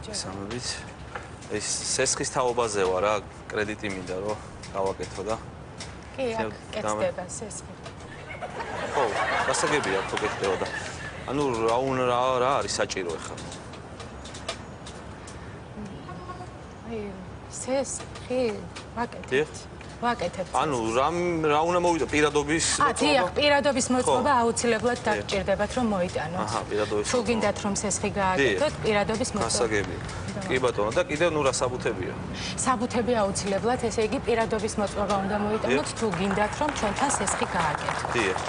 სამებით. ეს სესხის თაობაზე ვარ რა, კრედიტი მინდა რომ გავაკეთო და. კი, აქ კეთდება სესხი. ხო, გასაგებია თუ კეთდებოდა. ანუ რა არის საჭირო ახლა? აი, სესხი ვაკეთებ. ვაკეთებ. ანუ რა უნდა მოვიდო პირადობის მოწყობა? დიახ, პირადობის მოწყობა აუცილებლად დაგჭირდებათ რომ მოიტანოთ. აჰა, პირადობის. თუ გინდათ რომ სესხი გააკეთოთ, პირადობის მოწყობა. გასაგებია. კი ბატონო, და კიდევ ნუ რა საბუთებია? საბუთები აუცილებლად, ესე იგი პირადობის მოწყობა უნდა მოიტანოთ, თუ გინდათ რომ ჩვენთან სესხი გააკეთოთ. დიახ.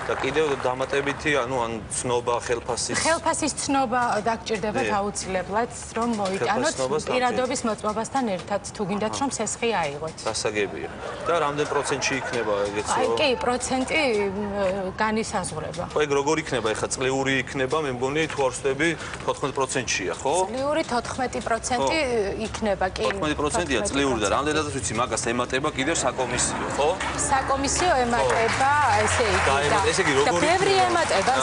და კიდევ დამატებითი, ან ცნობა, ხელფასის. ხელფასის ცნობა დაგჭირდებათ აუცილებლად, რომ მოიტანოთ პირადობის მოწყობასთან ერთად, თუ გინდათ რომ სესხი აიღოთ. გასაგებია. და რამდენ პროცენტში იქნება ეგეც? აი, კი, პროცენტი განისაზღვრება. ხო, ეგ როგორ იქნება? ეხლა წლიური იქნება, მე მგონი თუ არ ვსწრები 14%-ია, ხო? წლიური 14% იქნება, კი. 14%-ია წლიური და რამდენადაც ვიცი, მაგას ემატება კიდევ საკომისიო, ხო? საკომისიო ემატება, ესე იგი. ესე იგი როგორ ბევრი ემატებას.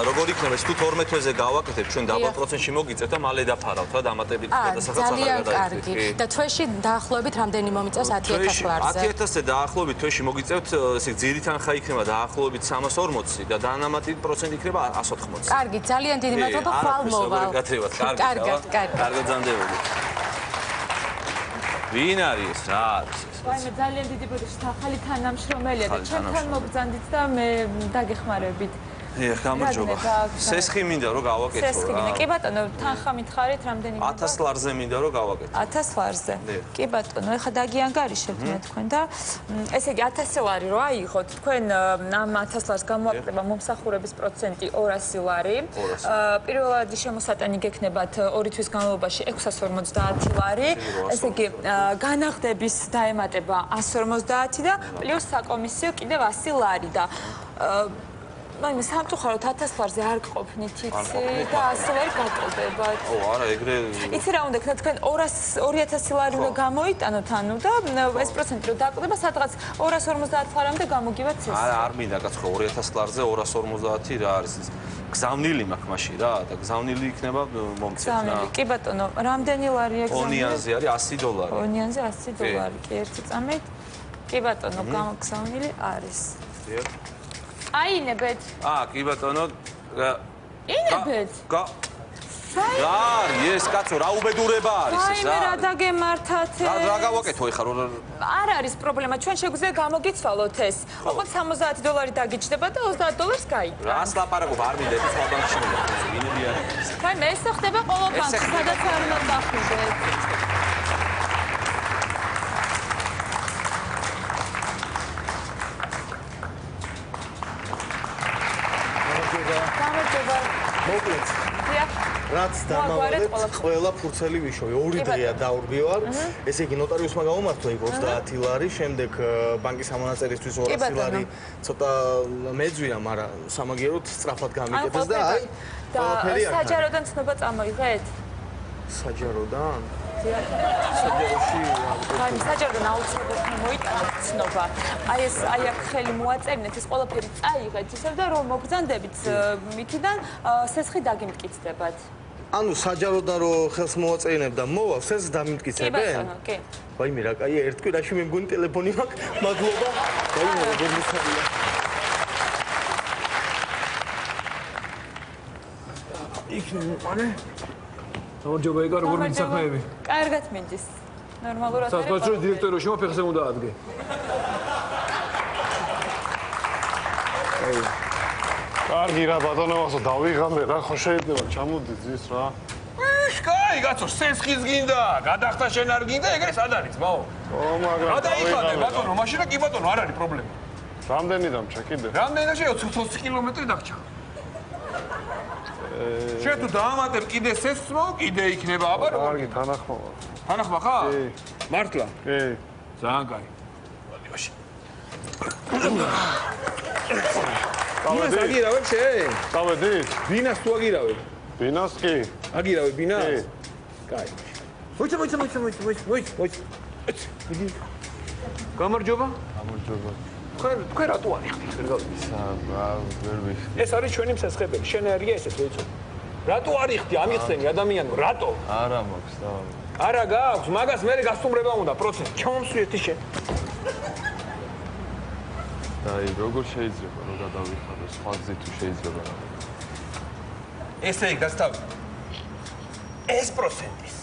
როგორ იქნება? თუ 12 თვეზე გავაკეთებ, ჩვენ დაბალ პროცენტში მოგიწევთ და მალე დაფარავთ რა დამატებით გადასახადს აღარ ძალიან კარგი. და თვეში დაახლოებით რამდენი მომიწევს 10000 ლარზე? 10000-ზე დაახლოებით თვეში მოგიწევთ, ესე იგი ძირი თანხა იქნება დაახლოებით 340 და დანამატი პროცენტი იქნება 180. კარგი, ძალიან დიდი მადლობა, ხვალ მოვალ. კარგად, გრძანდებული. ვინ არის? რა არის? ვაიმე, ძალიან დიდი ბოდიში ახალი თანამშრომელია და ჩემთან მოგბრძანდით და მე დაგეხმარებით. ეხ, გამარჯობა. სესხი მინდა რომ გავაკეთო რა. სესხი მინდა. კი ბატონო, თანხა მითხარით რამდენი? 1000 ლარზე მინდა რომ გავაკეთო. 1000 ლარზე. კი ბატონო, ეხლა დაგიანგარიშებთ მე თქვენ და ესე იგი 1000 ლარი რო აიღოთ, თქვენ ამ 1000 ლარს გამოაკეთება მომსახურების პროცენტი 200 ლარი. პირველადი შემოსატანი გექნებათ 2 თვის განმავლობაში 650 ლარი. ესე იგი განაღდების დაემატება 150 და პლუს საკომისიო კიდევ 100 ლარი და მაინც სამწუხაროდ 1000 ლარზე არ გყოფნით იცი და 100 ლარი გაკლდებათ. ო, არა, ეგრე. იცი რა უნდა ქნათ თქვენ 2000 ლარი უნდა გამოიტანოთ ანუ და ეს პროცენტი რო დაკლდება სადღაც 250 ლარამდე გამოგივათ ეს. არა, არ მინდა კაცო 2000 ლარზე 250 რა არის ეს? გზავნილი მაქვს მაშინ რა და გზავნილი იქნება მომწევს რა. გზავნილი. კი ბატონო, რამდენი ლარია გზავნილი? ონიანზე არის 100 დოლარი. ონიანზე 100 დოლარი. კი, ერთი წამით. კი ბატონო, გზავნილი არის. დიახ. აინებეთ. კი ბატონო. ინებეთ. რა, ეს კაცო, რა უბედურება არის ეს რა? აი, მე რა დაგემართათ ეს? რა გავაკეთო ეხლა? არ არის პრობლემა, ჩვენ შეგვიძლია გამოგიცვალოთ ეს. ოღონდ 70 დოლარი დაგიჯდება და 30 დოლარს გაიგებთ. რას ლაპარაკობ? არ მინდა, ეს სხვა ბანკში მინდა. ვინები არის? აი, მე ეს ხდება ყოველ ბანკში, სადაც არ უნდა დახვიდეთ. გამარჯობა. მოკლედ. დიახ. რაც დამავალეთ, ყველა ფურცელი ვიშოვე. 2 დღეა დაურბივარ. ესე იგი ნოტარიუსმა გამომართვა იქ 30 ლარი, შემდეგ ბანკის ამონაწერისთვის 200 ლარი. ცოტა მეძვია, მაგრამ სამაგიეროდ სწრაფად გამიკეთეს და აი ყველაფერი აქ. საჯაროდან ცნობა წამოიღეთ? საჯაროდან? საჯაროში აი საჯაროდან აუცილებლად მოიტანოთ ცნობა. აი ეს აი აქ ხელი მოაწევნეთ, ეს ყველაფერი წაიღეთ ისევ და რომ მოგბრძანდებით იქიდან სესხი დაგიმტკიცდებათ. ანუ საჯაროდან რო ხელს მოაწევნებ და მოვალ, სესხს დამიმტკიცებენ? კი ბატონო, კი. ვაიმე რა კაია, ერთ კვირაში მე მგონი ტელეფონი მაქვს. მადლობა. ვაიმე როგორ მიხარია. იქ მოყანე. გამარჯობა, ეგა როგორ მინდის საქმეები? კარგად მინდის. ნორმალურად არის. სასწრაფო დირექტორი შემოფეხზე უნდა ადგე. კარგი რა ბატონო, ახლა დავიღამე რა, ხო შეიძლება ჩამოდი ძის რა. კაი, კაცო, სესხის გინდა, გადახდა შენ არ გინდა, ეგრე სად არის, ბაო? მაგრამ რა დაიხადე ბატონო, მაშინ რა კი ბატონო, არ არის პრობლემა. რამდენი დამჭა კიდე? რამდენი და შეიძლება 20 კილომეტრი დაგჭა. შენ თუ დაამატებ კიდე სესხს მო, კიდე იქნება აბა როგორ? კარგი, თანახმობა. თანახმა ხარ? კი. მართლა? კი. ძალიან კაი. მაშინ. დავედი? აგირავებ შენ? დავედი? ბინას თუ აგირავებ? ბინას კი. აგირავებ ბინას? კი. კაი. მოიცა. მიდი. გამარჯობა. გამარჯობა. თქვენ რატო არიხთ? ვერ გავიგე. ვერ ვიხდი. ეს არის ჩვენი მსესხებელი. შენ არია ესეც ვიცი. რატო არ იხდი ამიხსენი ადამიანო, რატო? არა მაქვს და არა გაქვს, მაგას მე გასტუმრება უნდა პროცესი. ჩამოსვიეთი შენ. და როგორ შეიძლება რომ გადავიხადო სხვა გზით თუ შეიძლება რა. ესე იგი დასთავი. ეს პროცენტის.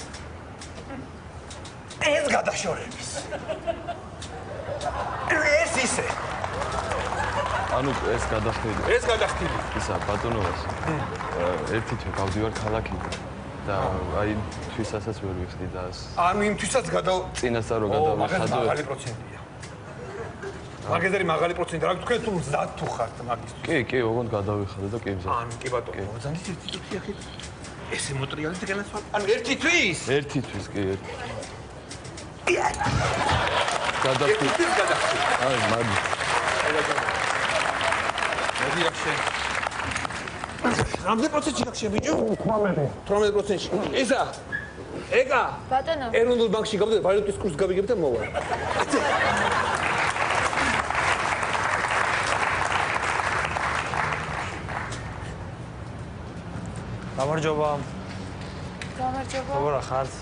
ეს გადაშორების. ეს ისე. ანუ ეს გადახდილი. ეს გადახდილი. ისა ბატონობას. ერთი თვე გავდივარ ქალაქიდან და აი თვისასაც ვერ ვიხდი და ანუ იმთვისაც წინასწარ რო მაგარი გადავიხადო. მაღალი პროცენტია. მაგაზე მაღალი პროცენტი რა თქვენ თუ მზად თუ ხართ მაგისთვის. კი, ოღონდ გადავიხადე და კი მზად. ანუ კი ბატონო, მზადით ერთი წუთი ახით. ესე მოტრიალით განასვან. ანუ ერთი თვის. ერთი თვის კი ერთი. ერთი თვის გადახდი. აი მაგი. მოდი აქ შენ. რამდენი პროცენტი აქვს შენ ბიჭო? 18%. ისა. ეგა. ბატონო. ეროვნულ ბანკში გავდე ვალუტის კურსს გავიგებ და მოვა. გამარჯობა. გამარჯობა. როგორ ხართ?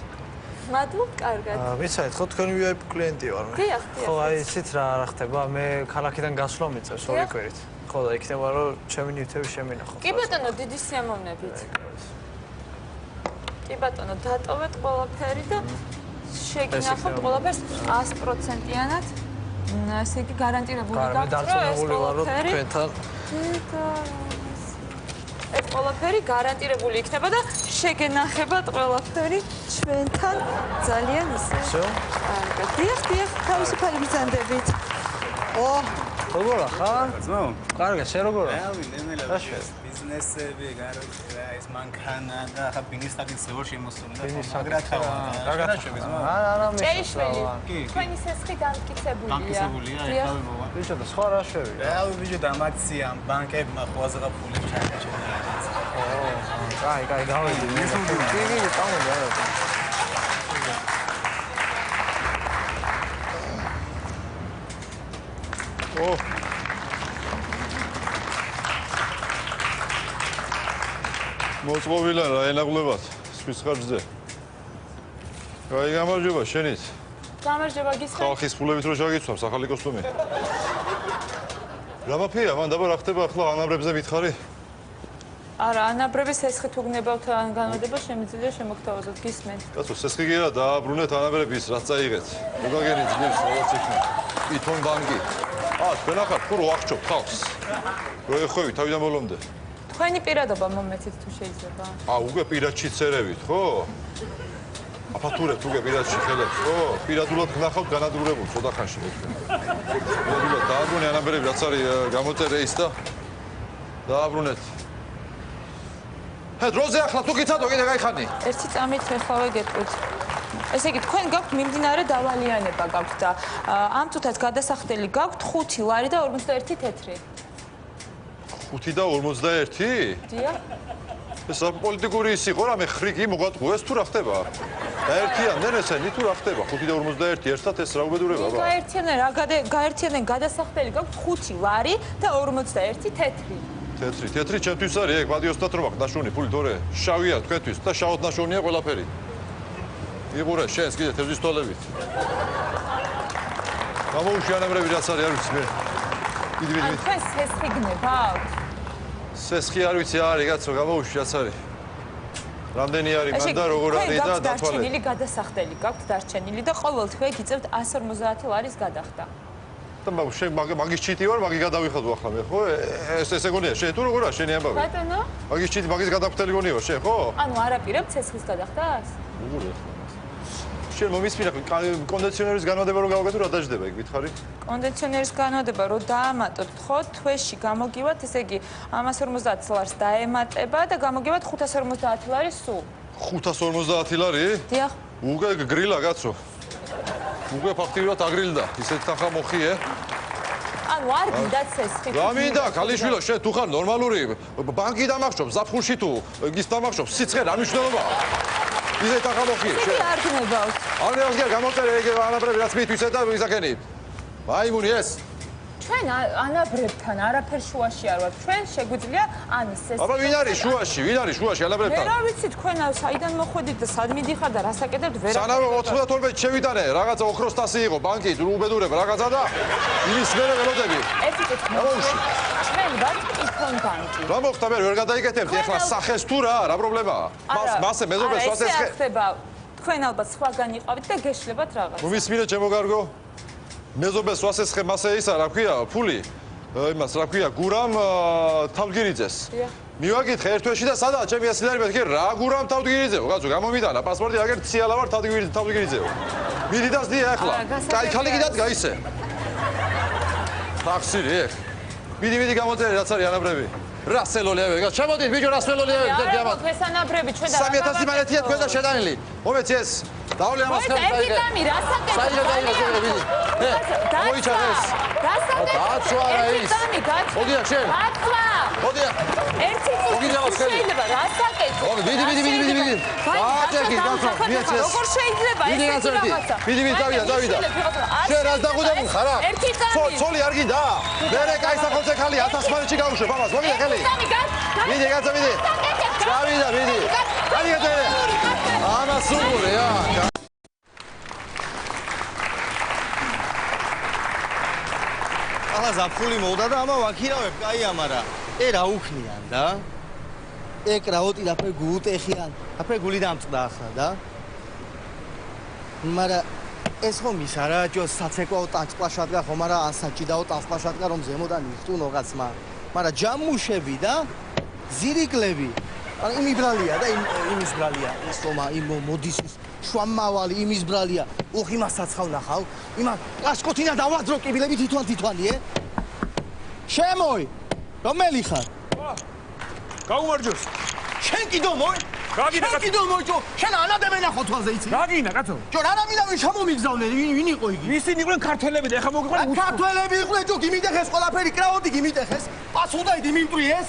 მადლობ, კარგად. ვიცით, ხო თქვენი VIP კლიენტი ვარ მე. დიახ. ხო, აი იცით რა ხდება, მე ქალაქიდან გასვლა მიწევს ორი კვირით. ხო და იქნება რომ ჩემი ნივთები შემინახო. კი ბატონო, დიდი სიამოვნებით. კი ბატონო, დატოვეთ ყველაფერი და შეგინახოთ ყველაფერს 100%-იანად. ასე იგი გარანტირებული მე გაქვთ, დარწმუნებული ვარ რომ ყველაფერი თქვენთან ეს ყველაფერი გარანტირებული იქნება და შეგენახებათ ყველაფერი ჩვენთან ძალიან ისე. всё. კარგად. დიახ, თავისუფალი ბრძანდებით. ო, როგორ ხარ? ძმაო, კარგად, შენ როგორ ხარ? რავი, ნენელა ბიზნესები, გაროჩა, ეს მანქანა და ხა ბინისტაკის ზეო შემოსული და მაგრათავა. გაგაჩვენე ძმაო. არა, მე. ჭეიშვილი. კი. თქვენი სესხი გამტკიცებულია. გამტკიცებულია, ეხავე მოვა. ბიჭო და სხვა რა შევიდა? რავი, ბიჭო და მაქცია ბანკებმა ხვაზღა ფულებს ჩაიჭერა. კაი, გავედი. კი, წამოდი არა. ო მოწყობილა რა ენაღლებათ სვის ხარჯზე. აი გამარჯობა შენით. გამარჯობა გისმენთ. ხალხის ფულებით რო შეგიცვამს ახალი კოსტუმი. რა მაფია, მან დაბა რა ხდება ახლა ანაბრებზე მითხარი? არა, ანაბრების სესხი თუ გნებავთ ან განმედება შემიძლია შემოგთავაზოთ გისმენთ. კაცო, სესხიგერა დააბრუნეთ ანაბრების რაც წაიღეთ. მოგაგენი ძნებს რაღაც იქნა. ითონ ბანკი. თქვენ ახარ ხო რო აღჭობ ხალხს. რო ეხვევი თავიდან ბოლომდე. თქვენი პირადობა მომეცით თუ შეიძლება. უკვე პირადში წერევით, ხო? აფათურებთ უკვე პირადში ხელებს, ხო? პირადულად გნახავთ განადგურებულ ცოტა ხანში თქვენ. პირადულად დააბრუნე ანაბრები რაც არის გამოწერე ის და დააბრუნეთ. დროზე ახლა თუ გიცადო კიდე გაიხანი. ერთი წამით ეხლავე გეტყვით. ესე იგი თქვენ გაქვთ მიმდინარე დავალიანება გაქვთ და ამ წუთას გადასახდელი გაქვთ 5 ლარი და 51 თეთრი. 5 და 51? დიახ. ეს პოლიტიკური ის იყო რა მე ხრიკი მოგვატყუეს თუ რა ხდება? და ერთიანდნენ ესენი თუ რა ხდება? 5 და 51 ერთად ეს რა უბედურება ბა? გაერთიანენ გადასახდელი გაქვთ 5 ლარი და 51 თეთრი. თეთრი ჩემთვის არის ეგ მადიოსთან რომ აქვს ნაშოვნი ფული თორე შავია თქვენთვის და შავად ნაშოვნია ყველაფერი. იღურე შენს კიდე თევზის თვალებით. გამოუშვი ანაბრები რაც არის არ ვიცი მე. ან თქვენ სესხი გნებავთ? სესხი არ ვიცი არის კაცო გამოუშვი რაც არის. რამდენი არის მან და როგორ არის და დათვალე. დარჩენილი გადასახდელი გაქვთ დარჩენილი და ყოველ თვე გიწევთ 150 ლარის გადახდა. და შენ მაგის ჩიტი ვარ, მაგი გადავიხადო ახლა მე, ხო? ეს ეგონია, შენ თუ როგორ არის შენი ამბავი? ბატონო? მაგის ჩიტი, მაგის გადახვდელი გონია ვარ, შენ, ხო? ანუ არაპირებთ სესხის გადახდას? როგორ ახლა? შენ მომისმინა კონდიციონერის განმადება რო გავაკეთო, რა დაждდება იქ გითხარი? კონდიციონერის განმადება რო დაამატოთ, ხო, თვეში გამოგივათ, ესე იგი 150 ლარს დაემატება და გამოგივათ 550 ლარი სულ. 550 ლარი? დიახ. უკვე გრილა კაცო. უკვე ფაქტიურად აგრილდა, ისეთ თანხა მოხიე. ანუ არ გინდათ სესხი. რა მინდა, ქალიშვილო, შენ თუ ხარ ნორმალური, ბანკი დამახშობს, ზაფხულში თუ ის დამახშობს, სიცხე რა მნიშვნელობა? ისეთ თანხა მოხიე, შენ. არ გნებავთ. არ ნებას გია გამოწერე ეგ ანაბრები რაც მითვისე და ვიზაკენი. მაიმუნი ეს. ჩვენ ანაბრებთან არაფერ შუაში არ ვართ. ჩვენ შეგვიძლია ან ეს აბა ვინ არის შუაში? ვინ არის შუაში ანაბრებთან? რა ვიცი თქვენ საიდან მოხვედით და სად მიდიხარ და რას აკეთებთ ვერ სანამ 92 შევიტანე, რაღაცა ოქროს თასი იყო ბანკით, უბედურება რაღაცა და იმის მერე ველოდები. ეს იცით ჩვენ ვართ იფონ ბანკი. რა მოხდა მე ვერ გადაიკეთებთ ეხლა სახეს თუ რა პრობლემაა? მასე მეზობელს ვასეს ეს ხდება. თქვენ ალბათ სხვაგან იყავით და გეშლებათ რაღაც. მისმინე ჩემო კარგო. მეზობელს ვასესხე მასე ისა რა ქვია ფული? იმას რა ქვია გურამ თავდგირიძეს. მივაკითხე ერთ თვეში და სადაა ჩემი ასლარი მეთქი რა გურამ თავდგირიძეო? კაცო გამომიტანა პასპორტი აგერ ციალა ვარ თავდგირიძეო. მიდიდას დია ახლა. კაი ხალი კიდაც გაისე. ტაქსირი ეხ. მიდი გამოწერე რაც არის ანაბრები. რასელოლიავე, შემოდით ბიჭო რასელოლიავე დიამატ. ეს ანაბრები ჩვენ და 3000 იმანეთია თქვენ და შედანილი. მომეცი ეს. დავლე ამას ხარ დაიგე. ეს დამი რასაკეთებ? საერთოდ დაიგე მიდი. მოიჩაღეს. რასაკეთებ? დაცვა რა ის. მოდია შენ. დაცვა. მოდია. ერთი წუთი შეიძლება რასაკეთებ? მიდი. დააჭერგი დაცვა. მიეცი ეს. როგორ შეიძლება ეს რაღაცა? მიდი დავიდა. შენ რას დაგუდებული ხარ რა? ერთი წამი. ცოლი არ გინდა? მერე კაი საფონზე ხალი 1000 მანეთში გავუშვე ბაბას. მოგიდა ხელი. მიდი კაცო მიდი. დავიდა მიდი. კარიგადე. ამას უყურე რა. ახლა ზაფხული მოვდა და ამა ვაქირავებ, კაი ამარა. რა უხნიან და? ეკრაოტი და ფე გუტეხიან. აფე გული დამწყდა ახლა და? მარა ეს ხომ ის არა, ჯო საცეკვაო ტანსპლაშატგა ხომ არა, ან საჭიდაო ტანსპლაშატგა რომ ზემოდან იხტუ ნოგაცმა. მარა ჯამუშები და ზირიკლები. ან იმის ბრალია და იმის ბრალია. ის თომა იმ მოდის ის შვამავალი იმის ბრალია. უხ იმას საცხავ ნახავ. იმა კასკოთინა დავაძრო კიბილები თვითონი. შემოი. რომელი ხარ? გაუმარჯოს. შენ კიდო მოი? შენ კიდო მოიჯო. შენ ანადები ნახო თვალზე იცი? რა გინდა კაცო? ჯო რა მინდა შემომიგზავნე ვინ იყო იგი? ისინი იყვნენ ქართველები და ეხა მოგიყვნენ ქართველები იყვნენ ჯო გიმიტეხეს ყველაფერი კრაოდი გიმიტეხეს. პასუდაი დიმიტრიეს.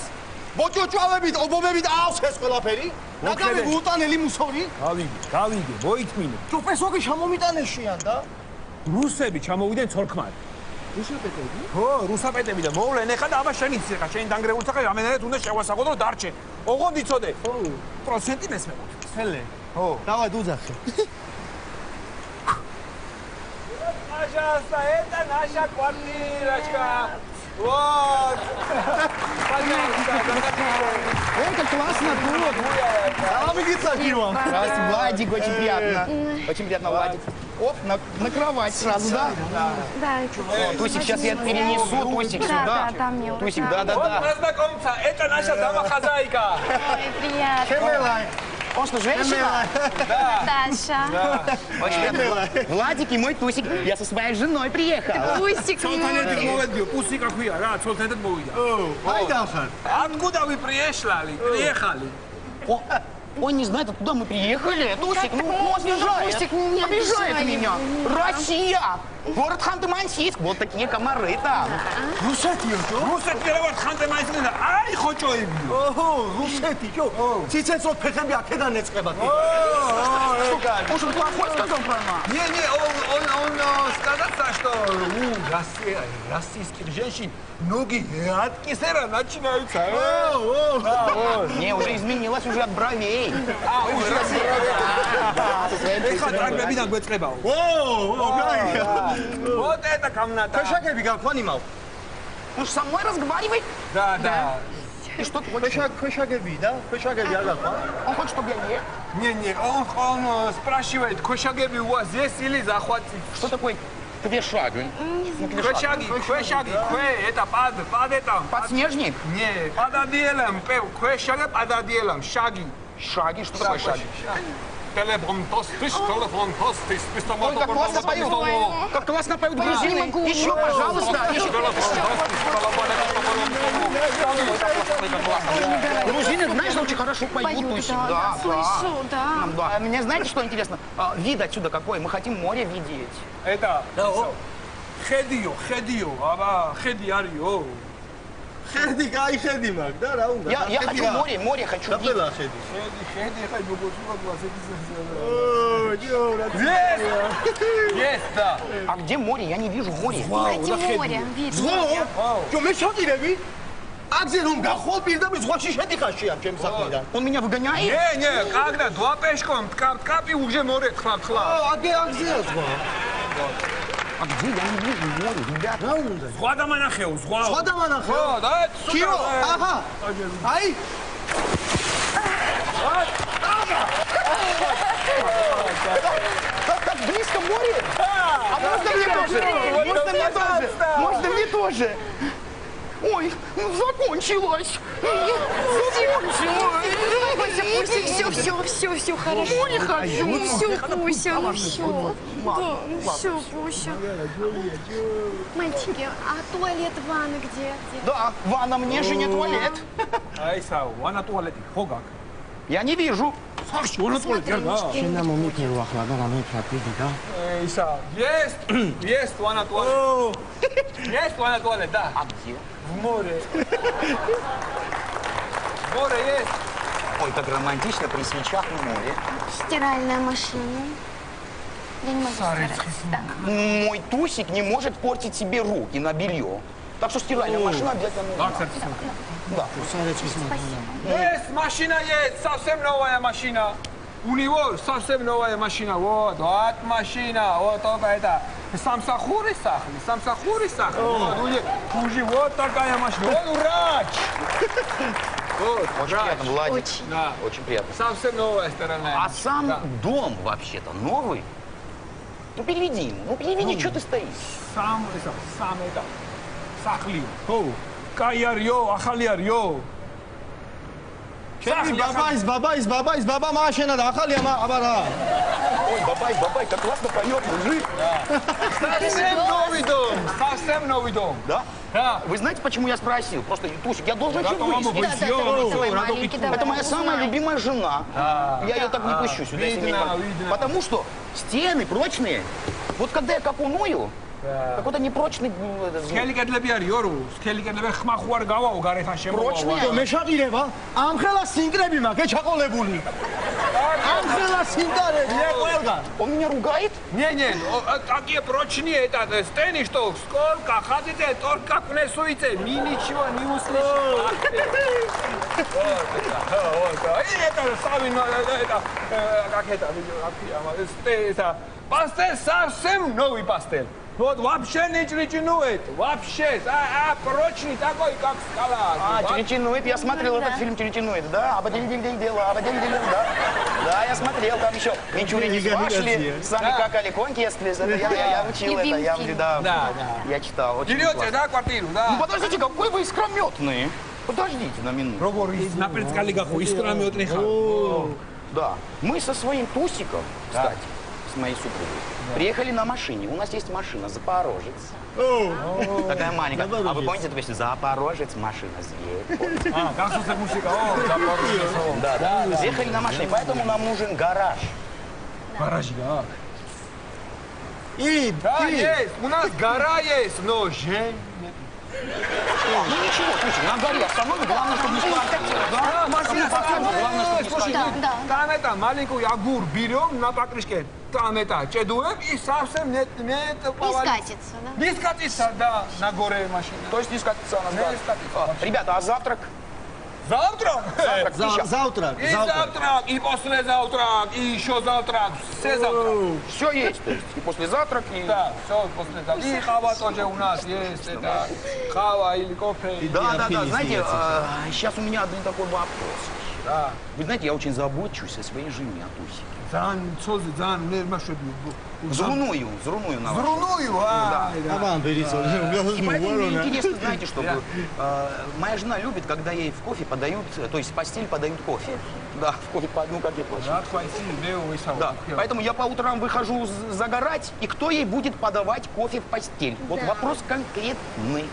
ბოჭოჭავებით, ობობებით აავს ეს ყველაფერი. ნაგავი გუტანელი მუსორი. გავიგე, მოითმინე. ჯო პესოგი შემომიტანეშიან და რუსები ჩამოვიდნენ ცოლქმარი. რუსაპეტები? ხო, რუსაპეტები და მოვლენ ეხა და აბა შენ იცი ხა, შენ დანგრეულ სახე ამენერეთ უნდა შევასახო და დარჩე. ოღონდ იცოდე. ხო. პროცენტი მესმე. ცელე. ხო. დავაი დუძახე. Пожалуйста, это наша квартирочка. Вот. Пожалуйста. Это классно тут. Амигицаки вам. Здравствуйте, Владик, очень приятно. Очень приятно, Владик. Оп, на кровать сразу, да? Да. Тусик, сейчас я перенесу Тусик сюда. Да, мне Тусик, очень. да. Вот познакомься, это наша дама-хозяйка. Ой, приятно. Шемелай. Он что, женщина? Даша. Очень приятно. Владик и мой Тусик. Я со своей женой приехал. Тусик. Цолтанет моведио, пуси каквия, ра, цолтанет мовида. Айда ხარ. Откуда вы приехали? Он не знает, откуда мы приехали. Тусик, ну он обижает. Тусик, не Обижает обижай меня. его. Россия. Город Ханты-Мансийск. Вот такие комары там. რუსეთიო ჯო? რუსეთი რა ვარ ხანტემაისკენ და აი ხოჭოებიო. ოჰო, რუსეთი ჯო. ციცეცო фехები აქედან ეწყება. Он что-то плохое сказал про нас. Не, он сказал, что у российских женщин ноги от кисера начинаются. Не, уже изменилось уже от бровей. Уже от бровей. ეხა ტრაგებიდან გვეწყებაო. Вот это комната. ფეშაკები გაქვან იმავ. Он же со мной разговаривает. Да. И что ты хочешь? ფეშაკები და феშაკები არ გაქვან. Он хочет, чтобы я ел. Не, он спрашивает, кошагеби у вас здесь или захватить? Что такое квешаг? Квешаги, это под это. Подснежник? Не, под одеялом, квешага под одеялом, шаги. Шаги? Что такое шаги? Телефон тостыш. Ой, как классно поют. Как классно поют грузины. Еще, пожалуйста. Грузины, знаешь, очень хорошо поют. Да, слышу, да. Мне знаете, что интересно? Вид отсюда какой? Мы хотим море видеть. Это, хедио, аба, хеди арио. ხედი, кай ხედი მაგ და რა უნდა? Я хочу море хочу видеть. დაფელა ხედი. Хеди, хай, бубочуга, глазеки. ო, ჯო, რა Есть, да. А где море? Я не вижу море. Где море? Видно. Что, мы шокировали? А где он гахол передам из вашей шатихаши, чем сахнида? Он меня выгоняет? Не, когда два пешком, ткапи уже море тхапхла. А где зва? А где? Я не вижу море, ребята. Згва დამანახეო, згვა. Зва даманახეო? და Киро, ага. Ай. Так близко море? А можно мне тоже? Можно мне тоже? Можно мне тоже? Ой, ну закончилось. Все, хорошо. Море хочу. Все, Пуся, ну все. Да, все, Пуся. Мальчики, а туалет, ванна где? Да, ванна мне же не туалет. აისა, ვანა ტუალეტი, ხო გაკ? Я не вижу. სახში ვანა ტუალეტი არ გა? შენდა მომიფერო ახლა და რამეფრაფიდი და. ისა, есть ვანა ტუალეტი. Есть ვანა ტუალეტი და. А где? В море. Море есть. Ой, как романтично при свечах на море. Стиральная машина. Я не могу стирать. Да. Мой тусик не может портить себе руки на белье. Так что стиральная машина обязательно нужна. Да. Есть машина есть, совсем новая машина. У него совсем новая машина. Вот машина. Вот только это. Самсахури сахли. Уже вот такая машина. Он врач. Вот, Очень приятно, Владик. Очень. Да. Очень приятно. Совсем новая сторона. А сам дом вообще-то новый? Ну переведи ему. Ну переведи, что ты стоишь? Сам это. Сахли. Кайарьо, ахалиарьо. баба, машина да ახალი აბარა. Ой, бабай, как классно поет мужик. Совсем новый дом. Да? Да. Вы знаете, почему я спросил? Просто, Тусик, я должен что-то выяснить. Твой маленький, давай. Это моя самая любимая жена. Я ее так не пущу сюда, если не могу. Потому что стены прочные. Вот когда я как уную, какой-то непрочный... Скელი კედლები არის ორო, скელი კედლები ხმა ხო არ გავაო გარეთან შემოვა. Прочные? მე შაყირება, ამ ხელა სინკრები მაქვს, ეჩაყოლებული. ამ ხელა სინკრები, ყველგან. Он меня ругает? Не, такие прочные, это стены, что сколько хотите, только внесуйте, ни ничего не услышите. Вот. И это сами, это, как это, пастель совсем новый пастель. Вот вообще не черечинует, вообще, прочный такой, как скала. Черечинует, я смотрел этот фильм «Черечинует», да? Да, я смотрел, там еще Мичурини спрашивали, сами какали коньки, я учил это, да, я читал. Очень Берете, классно. да, квартиру, да? Ну подождите, какой вы искрометный. Подождите на минуту. На предскалигаху, искрометный хам. Да, мы со своим Тусиком, кстати, с моей супругой, приехали на машине. У нас есть машина «Запорожец». Такая маленькая. А вы помните эту песню? «Запорожец, машина, зверь». Как слушать музыка? Запорожец. Да. Приехали на машине, поэтому нам нужен гараж. Гараж, да. Да, есть. У нас гора есть, но жень нет. Ну ничего, слушай, на горе остановим, главное, чтобы не спалить. Да, машина главное, чтобы не слушай, спалить. там это маленькую агур берем на покрышке, там это чедуем и совсем нет Не скатится, да? Не скатится, да, на горе машина. То есть не скатится она. Не скатится. Ребята, а завтрак? Завтрак? Завтрак. И завтрак, и послезавтрак, и еще завтрак, все завтрак. Все есть, то есть и после завтрак, и... Да, все послезавтрак. И хава тоже у нас есть, это хава или кофе. Да, знаете, сейчас у меня один такой вопрос. Да. Вы знаете, я очень забочусь о своей жене, о Тусике. Зруную на вас. Зруную, Да. И поэтому мне интересно, знаете, что моя жена любит, когда ей в кофе подают, то есть в постель подают кофе. Да, в кофе, ну как я плачу. Да, поэтому я по утрам выхожу загорать, и кто ей будет подавать кофе в постель? Вот вопрос конкретный.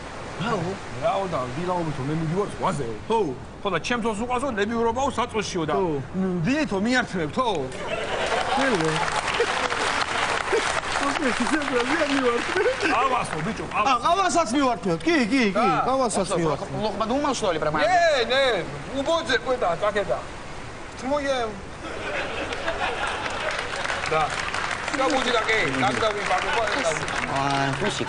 რაოდა ვილაობითო მე მივიდივარ ზღვაზე. ხო. ხო და ჩემთვის უყავსო ნებიურობაო საწვეშიო და დილითო მიართმევთო. ხელო. Авасо, бичо, авасо. Авасац мивартмევთ. კი, авасац мивартმევთ. Плохо подумал, что ли, про мою? Не, убодзе ყვედა, как это. Твоем. Да. Что будет такое? Когда вы покупаете? Пусик,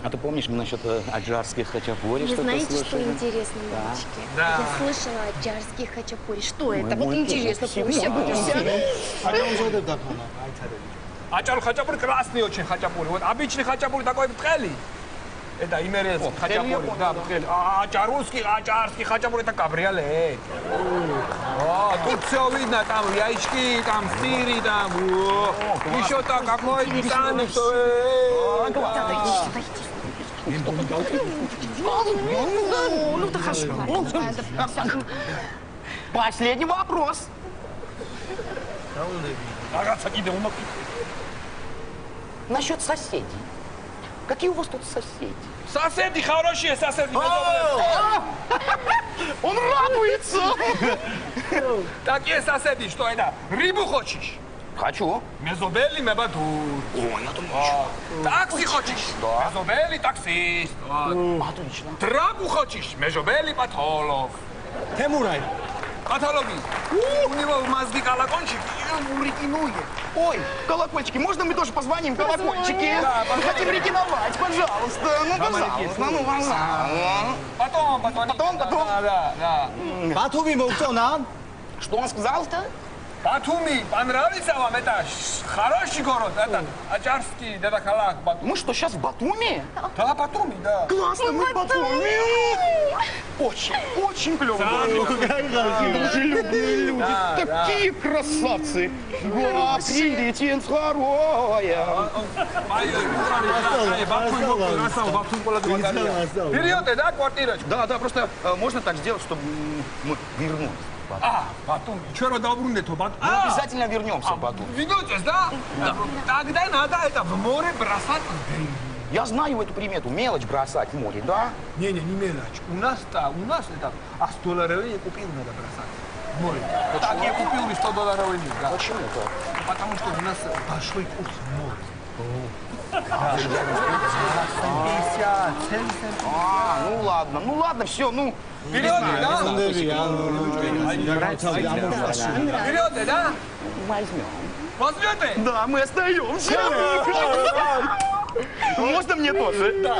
а ты помнишь, мы насчет аджарских хачапури Вы что-то знаете, что слышали? интересно, мальчики? Да. Я слышала о аджарских хачапури. Что это? Вот интересно. Ачар хачапури красный очень хачапури. Вот обычный хачапури такой пхели. Это имеется хачапури. Да, пхели. А аджарский хачапури это кабриолет. О, тут все видно, там яички, там сыры, там. Еще там какой там. Ну, да хорошо. Последний вопрос. Насчет соседей. Какие у вас тут соседи? Соседи хорошие, соседи. Он радуется! Такие соседи, что это? Рыбу хочешь? Хочу. Мезобели мебаду. Ой, это ничего. Такси хочешь? Да. Мезобели таксист. Отлично. Траву хочешь? Мезобели патолог. თემურაი Патологи. У него мозги колокольчик. Ой, колокольчики, можно мы тоже позвоним? Колокольчики. Да, Мы хотим рекиновать, пожалуйста. Ну, пожалуйста, ну, пожалуйста. Потом. Потом. Да. ბათუმი მოგწონა Что он сказал-то? Батуми, понравится вам это? Хороший город, это Аджарский, дедакалак, Батуми. Мы что, сейчас в Батуми? Да, Батуми, да. Классно, мы в Батуми. Очень клево. Дружелюбные люди. Такие красавцы. Да, прилетенская. Периоды, да, квартирочку? Да, просто можно так сделать, чтобы мы вернулись. Батуми. Вчера добрунде то Батуми. Мы обязательно вернемся в Батуми. Вернетесь, да? Тогда надо это в море бросать. Я знаю эту примету, мелочь бросать в море, да? Не мелочь. У нас это $100 купил надо бросать. В море. Так я купил и $100 нет, да. Почему-то. Потому что у нас большой курс моря. Ну ладно, все, ну. Вперед, да? Вперед, да? Возьмем. Возьмете? Да, мы остаемся. Можно мне тоже? Да.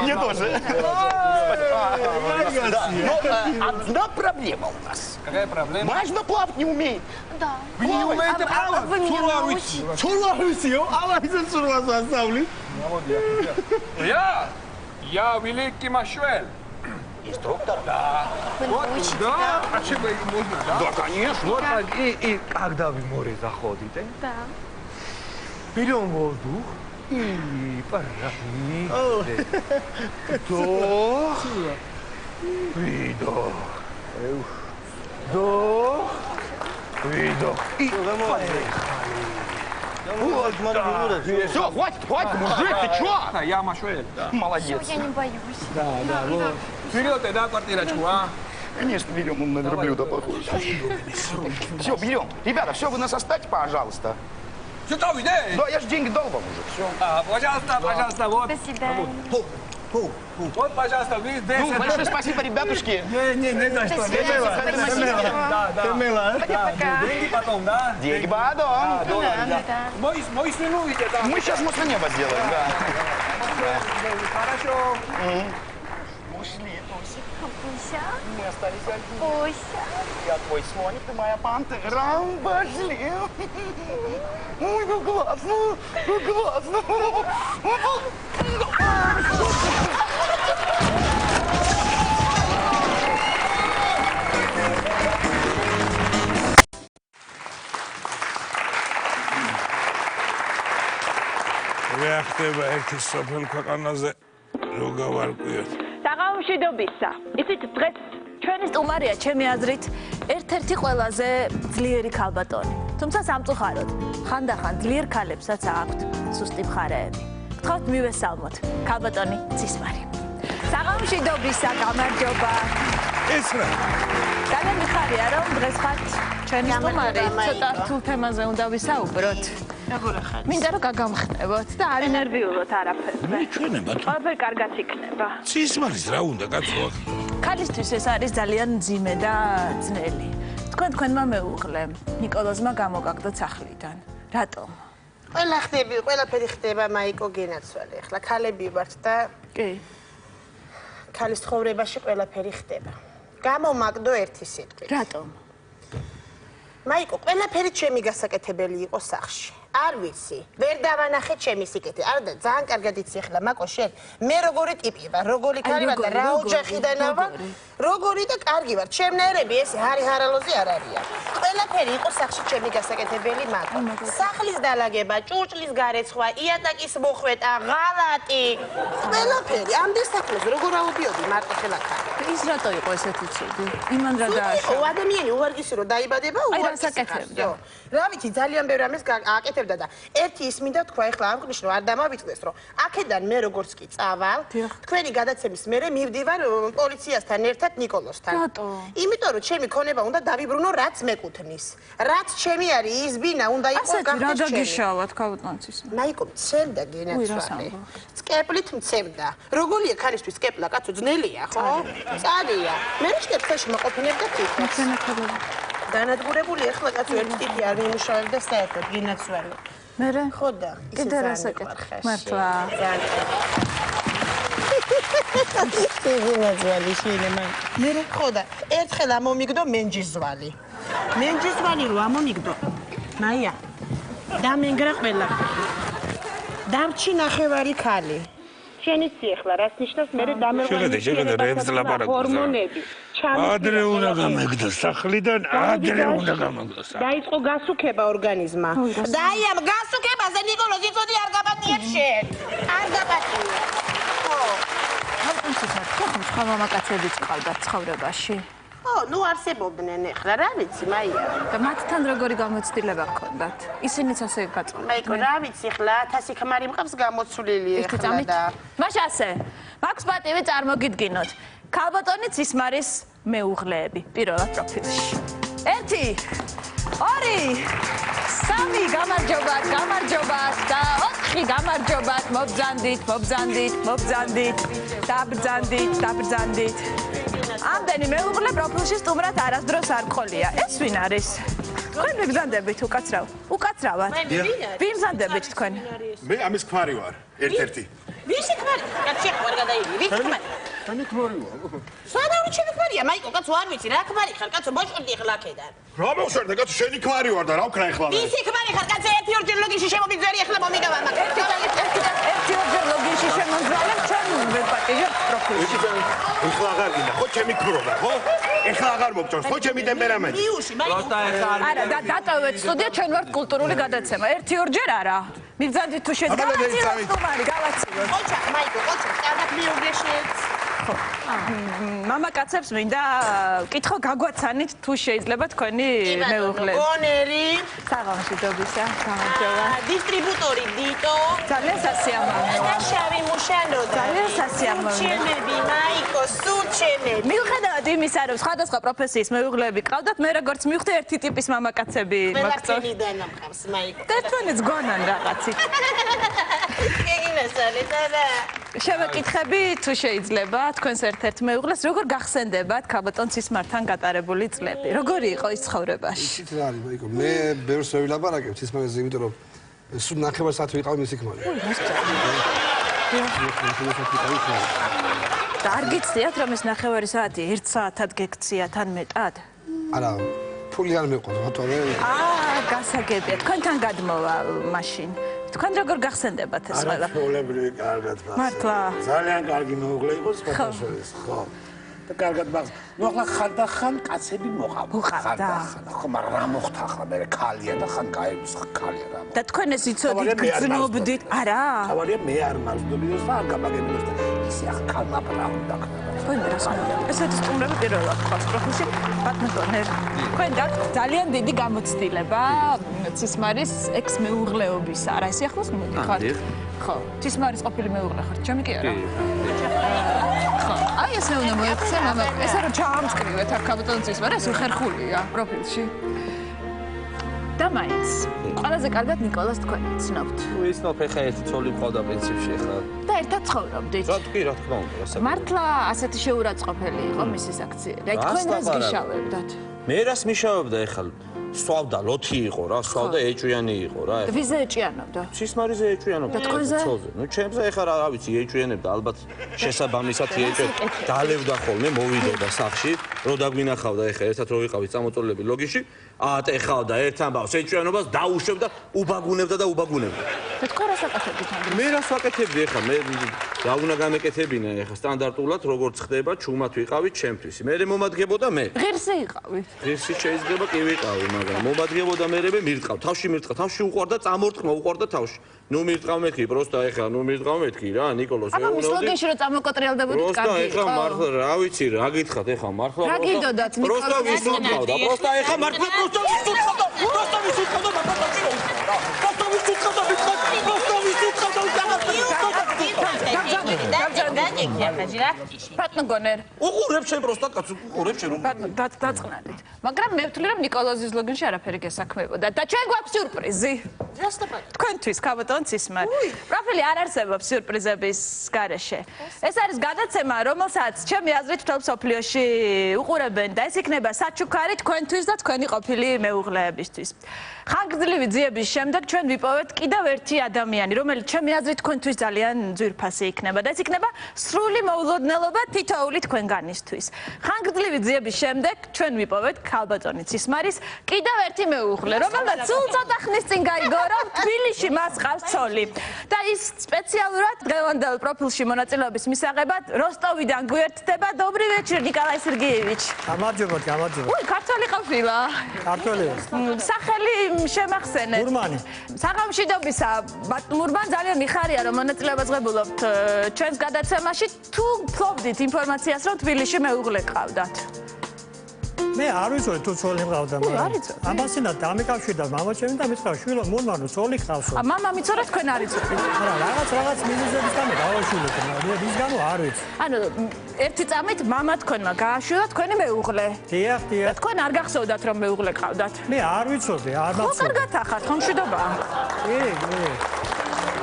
Мне тоже. Но одна проблема у нас. Какая проблема? Важно плавать не умеет. Да. Вы не умеете плавать? Вы меня научите. ცურვარვისიო ალაიზენ ცურვას ვასწავლი Я великий Машвель. Инструктор? Да. Вы научите, Да, а чем можно, да? Да, конечно. Вот так и когда вы в море заходите, Да. берем воздух и парами. Вдох. Выдох. Вдох. Выдох. И поехали. Вот так. Все, хватит, мужик, ты чё? Я Машвель. Молодец. Я не боюсь. Вперед, да, квартирочку, а? Конечно, берем, он на верблюда похож. Все, берем. Ребята, все, вы нас оставьте, пожалуйста. Что вы, да? Да, я же деньги дал вам уже, все. Пожалуйста, вот. До свидания. Вот, пожалуйста, вы здесь. Ну, большое спасибо, ребятушки. Не за что. Да. Деньги потом, да? Деньги потом. Да. Мой сыну видит, да. Мы сейчас мост на небо сделаем, да. Хорошо. Ушли, Тосик. Пуся. Мы остались одни. Пуся. Я твой слоник, ты моя пантера. Пошли. Ой, ну классно. Классно. რა ხდება ერთი სოფელ ქვეყანაზე რო გავარკვიოთ საღამოშიდობისა ისიც დღეს ჩვენი სტუმარია ჩემი აზრით ერთ-ერთი ყველაზე ძლიერი ქალბატონი თუმცა სამწუხაროდ ხანდახან ძლიერ ქალებსაც აქვთ სუსტი მხარეები გთხოვთ მივესალმოთ ქალბატონი ცისმარი საღამოშიდობისა გამარჯობა ეს რა ძალიან მიხარია რომ დღეს ხართ ჩვენი სტუმარი ცოტა რთულ თემაზე უნდა ვისაუბროთ მინდა რომ გაგამხნევოთ და არ ენერგიულოთ არაფერზე. ჩვენებად. ყველაფერი კარგად იქნება. ცისმარის რა უნდა კაცო? ქალისთვის ეს არის ძალიან მძიმე და ძნელი. თქვენმა მეუღლემ ნიკოლოზმა გამოგაგდოთ სახლიდან. რატომ? ყველაფერი ხდება მაიკო გენაცვალე. ახლა ქალები ვართ და კი. ქალის ცხოვრებაში ყველაფერი ხდება. გამომაგდო ერთი სიტყვით. რატომ? მაიკო, ყველაფერი ჩემი გასაკეთებელი იყო სახლში. არ ვიცი, ვერ დავანახე ჩემი სიკეთე. არა, ძალიან კარგად იცი ახლა მაკო შენ. მე როგორი ტიპი ვარ, როგორი ქალი ვარ და რა ოჯახიდან ვარ, როგორი და კარგი ვარ. ჩემნაირები ეს ჰარალოზე არ არიან. ყველაფერი იყო სახლში ჩემი გასაკეთებელი მაკო. სახლის დალაგება, ჭურჭლის გარეცხვა, იატაკის მოხვეტა, ღალატი. ყველაფერი ამდენ სახლზე როგორ ავდიოდი მარტო ხელახალი. ის რატო იყო ესეთი ცუდი? იმან რა დააშვა? ადამიანი უვარგისი რო დაიბადება, უვარგისი. რა ვიცი, ძალიან ბევრი ამას აკეთებდა და ერთი ის მინდა თქვა, ეხლა ამგნიშნო არ დამავიწყდეს, რომ აქედან მე როგორც კი წავალ, თქვენი გადაცემის მერე მივდივარ პოლიციასთან ერთად ნიკოლოსთან. რატო? იმიტომ რომ ჩემი ქონება უნდა დავიბრუნო, რაც მეკუთვნის. რაც ჩემი არის, ის ბინა უნდა იყოს გახდეს ჩემი. ასეთი რა დაგიშავათ ქავუტანცის. მაიკო, მცემდა გენაცვალე. სკეპლით მცემდა. როგორია ქალისთვის სკეპლა, კაცო, ძნელია, ხო? წადია. მე შტეფში მოყოფინებდა თვითონ. განადგურებული ახლა კაცო ერთ ტიპი არ მიმუშავებდა საერთოდ გენაცვალე. მერე? ხო და კიდე რა საკითხი? მართლა. გენაცვალე შეიძლება. მერე? ხო და ერთხელ ამომიგდო მენჯიზვალი. მენჯიზვალი რო ამომიგდო. მაია. დამენგრა ყველა. დამჩი ნახევარი ქალი. შენ იცი ახლა რას ნიშნავს მე დამერღვა ჰორმონები. ადრე უნდა გამეგდოს სახლიდან, ადრე უნდა გამეგდოს. დაიწყო გასუქება ორგანიზმა. დაი ამ გასუქებაზე ნიკოლოზ იცოდი არ გაპატიებ შენ. არ გაპატიებ. ხო. ხომ სხვა მამაკაცებიც ყავდათ ცხოვრებაში? ხო, ნუ არსებობდნენ ახლა, რა ვიცი, მაია. და მათთან როგორი გამოცდილება გქონდათ? ისინიც ასე გაწყვეტენ. მაიკო, რა ვიცი, ახლა 1000 ხმარი მყავს გამოცვლილი ახლა და. მაშ ასე. მაქვს პატივი წარმოგიდგინოთ. ქალბატონი ცისმარის მეუღლეები პირველად პროფილში. 1 2 3 გამარჯობათ და 4 გამარჯობათ, მობრძანდით, დაბრძანდით. ამდენი მეუღლე პროფილში სტუმრად არასდროს არ გყოლია. ეს ვინ არის? თქვენ მიბრძანდებით უკაცრავად. ვინ ბრძანდებით თქვენ? მე ამის ქმარი ვარ, ერთ-ერთი. ვისი ქმარი? კაცი ხარ გადაიდი, ვისი ქმარი? ჩემი ქმარი ვარ. სანაური ჩემი ქმარია, მაიკო, კაცო არ ვიცი, რა ქმარი ხარ, კაცო, მოშორდი ახლა აქედან. რა მოხერდა, კაცო, შენი ქმარი ვარ და რა ვქნა ახლა მე? ვისი ქმარი ხარ, კაცო, ერთი ორჯერ ლოგინში შემომიძვერი, ახლა მომიგავა მაგ. ერთი ორჯერ ლოგინში შემომძვალებ ჩვენ ვეპატიჟებ პროფილში. ახლა აღარ გინდა, ხო ჩემი ქმრობა, ხო? ახლა აღარ მოგწონს, ხო ჩემი ტემპერამენტი? მიუში, მაიკო. არა, დატოვეთ სტუდია, ჩვენ ვართ კულტურული გადაცემა. ერთი ორჯერ არა. მიბრძანდით თუ შეძ გავაცილოთ სტუმარი, გავაცილოთ. ოჩა, მაიკო, ოჩა, კარგად მიუგეშეთ. მამაკაცებს მინდა კითხო გაგვაცანით თუ შეიძლება თქვენი მეუღლე. გონერი. საღამოშიდობისა, გამარჯობა. დისტრიბუტორი დიტო. ძალიან სასიამოვნოა. და შავი მუშანო. ძალიან სასიამოვნოა. ჩემები, მაიკო, სულ ჩემები. მიუხედავად იმისა, რომ სხვადასხვა პროფესიის მეუღლეები ყავდათ, მე როგორც მივხვდი ერთი ტიპის მამაკაცები მოგწონს. ყველაფერიდან ამყავს, მაიკო. ერთმანეთს გონან რაღაცით. გეგინასალე და შევეკითხები თუ შეიძლება თქვენს ერთ-ერთ მეუღლეს როგორ გახსენდებათ ქალბატონ ცისმართან გატარებული წლები? როგორი იყო ის ცხოვრებაში? ისიც რა არის, მაიკო, მე ბევრს ვერ ვილაპარაკებ ცისმარზე, იმიტომ რომ სულ ნახევარ საათი ვიყავი მისი ქმარი. და არ გიცდიათ რომ ეს ნახევარი საათი 1 საათად გექციათ ან მეტად? არა, ფული არ მეყოლა, რატომ? გასაგებია. თქვენთან გადმოვა მაშინ. თქვენ როგორ გახსენდებათ ეს ყველა? არა, ჩვეულებრივი კარგად მახსენდება. მართლა? ძალიან კარგი მეუღლე იყო სხვადასხვა, ხო. და კარგად მახსენდება. ნუ ახლა ხანდახან კაცები მოყავდა. ხო, მაგრამ რა მოხდა ახლა მე ქალია და ხან გაივის ქალია რა. და თქვენ ეს იცოდით, გძნობდით? არა. თავარია მე არ მარჯვნობიდეს და არ გამაგებინოს და ისე ახლა ქალმა რა უნდა ქნა. თქვენ რას მოხდა? ესეთი სტუმრები პირველად ხავს პროფილში. ბატონერ, თქვენ გაქვთ ძალიან დიდი გამოცდილება ცისმარის ექს-მეუღლეობისა. არა, ესე ახლოს მოდიხართ? ხო, ცისმარის ყოფილი მეუღლე ხართ, ჩემი კი არა. ხო, აი ეს უნდა მოექცე მამა. ესე რომ ჩაამწკრივეთ აქ ქალბატონ ცისმარი, ეს ხერხულია პროფილში. და მაინც ყველაზე კარგად ნიკოლას თქვენ ცნობთ. ვიცნობ, ეხა ერთი ცოლი მყავდა პრინციპში ეხლა. და ერთად ცხოვრობდით. კი, რა თქმა უნდა. მართლა ასეთი შეურაცხყოფელი იყო მისი საქციელი. აი თქვენ რას გიშავებდათ? მე რას მიშავებდა ეხლა? სვავდა, ლოთი იყო რა, სვავდა ეჭვიანი იყო რა. ვიზე ეჭიანობდა? ცისმარიზე ეჭვიანობდა. და თქვენზე? ნუ ჩემზე ეხლა რა ვიცი, ეჭვიანებდა ალბათ შესაბამისად ეჭვი დალევდა ხოლმე, მოვიდოდა სახში, რო დაგვინახავდა ეხლა ერთად რო ვიყავით წამოწოლილები ლოგიში, ატეხავდა ერთ ამბავს ეჭვიანობას, დაუშვებდა, უბაგუნებდა და უბაგუნებდა. და თქვენ რას აკეთებდით ამ დროს? მე რას ვაკეთებდი ეხლა, მე რა უნდა გამეკეთებინა ეხლა სტანდარტულად როგორც ხდება, ჩუმად ვიყავით ჩემთვის. მე მომადგებოდა მე. ღირსი იყავით. ღირსი შეიძლება კი ვიყავი, მაგრამ მომადგებოდა მე მირტყავ, თავში მირტყავ, თავში უყვარდა წამორტყმა, უყვარდა თავში. ნუ მირტყავ მეთქი, პროსტა ეხლა, ნუ მირტყავ მეთქი რა, ნიკოლოს აბა მის ლოგინში რომ წამოკოტრიალდებოდით კარგი იყო. პროსტა ეხლა მართლა რა ვიცი, რა გითხრათ ეხლა მართლა. რა გიდოდათ ნიკოლოს? პროსტა ვისუწყავდა, პროსტა ეხლა მართლა პროსტა ვისუწყავდა, პროსტა ვისუწყავდა, ბატონო გონერ. უყურებ შენ პროსტა კაცო, უყურებ შენ. ბატონო დაწყნარით. მაგრამ მე ვთვლი რომ ნიკოლოზის ლოგინში არაფერი გესაქმებოდა და ჩვენ გვაქვს სიურპრიზი. თქვენთვის ქაბატონ ცისმარ. პროფილი არ არსებობს სიურპრიზების გარეშე. ეს არის გადაცემა, რომელსაც ჩემი აზრით მთელ მსოფლიოში უყურებენ და ეს იქნება საჩუქარი თქვენთვის და თქვენი ყოფილი მეუღლეებისთვის. ხანგრძლივი ძიების შემდეგ ჩვენ ვიპოვეთ კიდევ ერთი ადამიანი, რომელიც ჩემი აზრით თქვენთვის ძალიან ძვირფასი იქნება და ეს იქნება სრული მოულოდნელობა თითოეული თქვენგანისთვის. ხანგრძლივი ძიების შემდეგ ჩვენ ვიპოვეთ ქალბატონი ცისმარის კიდევ ერთი მეუღლე, რომელმაც სულ ცოტა ხნის წინ გაიგო, რომ თბილისში მას ყავს ცოლი. და ის სპეციალურად დღევანდელ პროფილში მონაწილეობის მისაღებად როსტოვიდან გვერდდება. Добрый вечер, Николай Сергеевич. გამარჯობათ, გამარჯობათ. უი, ქართველი ყოფილა. ქართველია. სახელი შემახსენეთ. მურმანი. საღამშიდობისა, ბატონ მურმან, ძალიან მიხარია რომ მონაწილეობას ღებულობთ ჩვენს გადაცემაში. თუ ფლობდით ინფორმაციას, რომ თბილისში მეუღლე ყავდათ. მე არ ვიცოდი თუ ცოლი მყავდა, მაგრამ ამასინა დამეკავშირდა მამაჩემი და მითხრა შვილო მურმანო ცოლი ყავსო. მამა მიცოდა თქვენ არ იცოდით. არა, რაღაც მიზეზების გამო გავაშვილეთ, მაგრამ ის გამო არ ვიცი. ანუ ერთი წამით მამა თქვენმა გააშვილა თქვენი მეუღლე. დიახ, დიახ. თქვენ არ გახსოვდათ რომ მეუღლე ყავდათ? მე არ ვიცოდი, არ ხო, კარგად ახართ, ხო მშვიდობა. კი.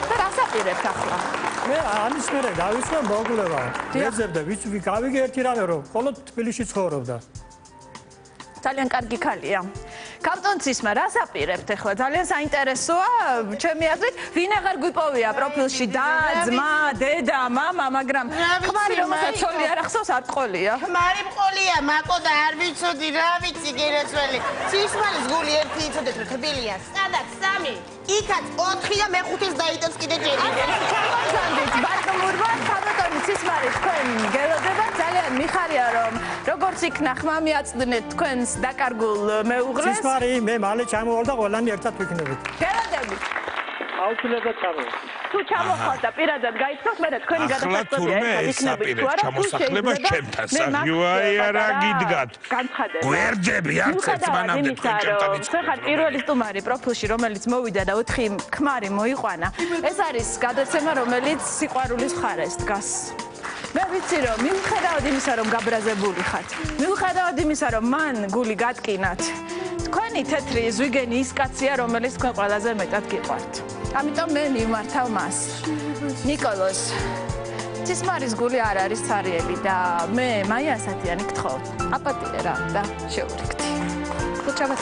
და რას აპირებთ ახლა? მე ამის მერე დავიცვა მოგლევა. ეძებდა ვიცი გავიგე ერთი რამე რომ მხოლოდ თბილისში ცხოვრობდა. ძალიან კარგი ქალია. კაპიტან ცისმა, რას აპირებთ ახლა? ძალიან საინტერესოა, ჩემი აზრით, ვინ აღარ გვიპოვია პროფილში და, ძმა, დედა, მამა, მაგრამ ხმარი რომელსაც ცოლი არ ახსოვს, არ ყოლია. ხმარი მყოლია, მაკო და არ ვიცოდი, რა ვიცი, გერეცველი. ცისმარის გული ერთი იცოდეთ, რომ თბილია. სადაც 3, იქაც 4 და მე-5-ის დაიტევს კიდე ჯერი. ჩამოგზავნით, ბატონ მურმან, კაპიტანი ცისმარი, თქვენ გელოდებათ, ძალიან მიხარია, რომ როგორც იქნა ხმა მიაწვდნეთ თქვენს დაკარგულ მეუღლეს. ცისმარი, მე მალე ჩამოვარ და ყველანი ერთად ვიქნებით. გელოდებით. აუცილებლად ჩამოვარ. თუ ჩამოხვალ და პირადად გაიცნოთ, მე თქვენი გადაწყვეტია ერთად იქნებით. თუ არა, ჩამოსახლება ჩემთან საგიუაი არა გიდგათ. გვერდები არცერთ მანამდე თქვენ ჩემთან იცით. ხარ პირველი სტუმარი პროფილში, რომელიც მოვიდა და 4 ქმარი მოიყვანა. ეს არის გადაცემა, რომელიც სიყვარულის მხარეს დგას. მე ვიცი რომ მიუხედავად იმისა რომ გაბრაზებული ხართ, მიუხედავად იმისა რომ მან გული გატკინათ, თქვენი თეთრი ზვიგენი ის კაცია, რომელიც თქვენ ყველაზე მეტად გიყვართ. ამიტომ მე მიმართავ მას. ნიკოლოს ცისმარის გული არ არის ცარიელი და მე მაია ასათიანი გთხოვ. აპატიე რა და შეურიგდი. ხუჩაბათ.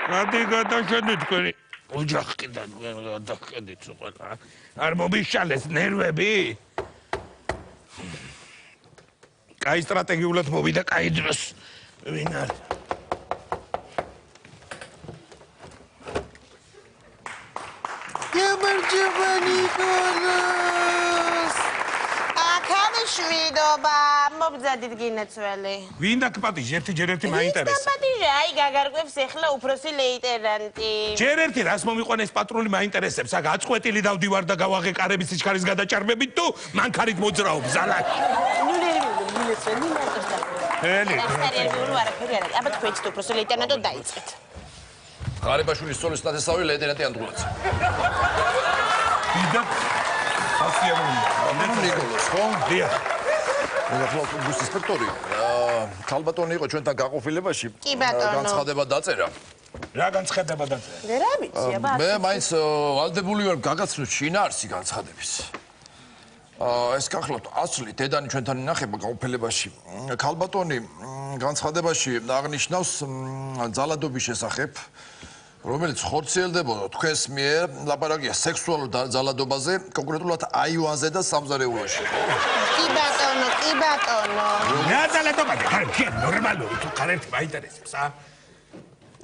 რადი გადაშენით თქვენი ოჯახიდან გადახედით ყველა. არ მომიშალეს ნერვები? კაი სტრატეგიულად მოვიდა კაი დროს. ვინ არის? გამარჯობა ნიკოლოს. შვიდობა, მობძადით გინაცველი. ვინ დაგპატიჟე? ჯერ ერთი მაინტერესა. ვის დაპატიჟე? აი, გაგარკვევს ახლა უფროსი ლეიტენანტი. ჯერ ერთი რას მომიყვანეს პატრული მაინტერესებს, აქ აწყვეტილი დავდივარ და გავაღე კარების სიჩქარის გადაჭარბებით თუ მანქანით მოძრაობ ზალაკ. ელი. აბა თქვენც თუ უფროსი ლეიტენანტო დაიწყეთ. ღარიბაშვილის სოლის ნათესავი ლეიტენანტი ანდრულაძე. იდა ნიკოლოს, ხო? დიახ. მოგახსოვთ ბუს ინსპექტორი. ქალბატონი იყო ჩვენთან გაყოფილებაში. კი ბატონო. განცხადება დაწერა. რა განცხადება დაწერა? რა ვიცი, აბა. მე მაინც ვალდებული ვარ გაგაცნო შინაარსი განცხადების. ეს გახლავთ ასლი დედანი ჩვენთან ინახება გაუფელებაში. ქალბატონი განცხადებაში აღნიშნავს ძალადობის შესახებ, რომელიც ხორციელდებოდა თქვენს მიერ, ლაპარაკია სექსუალურ ძალადობაზე, კონკრეტულად აივანზე და სამზარეულოში. კი ბატონო, კი ბატონო. რა ძალადობაზე? ხარ ნორმალური თუ ხარ ერთი მაინტერესებს, ა?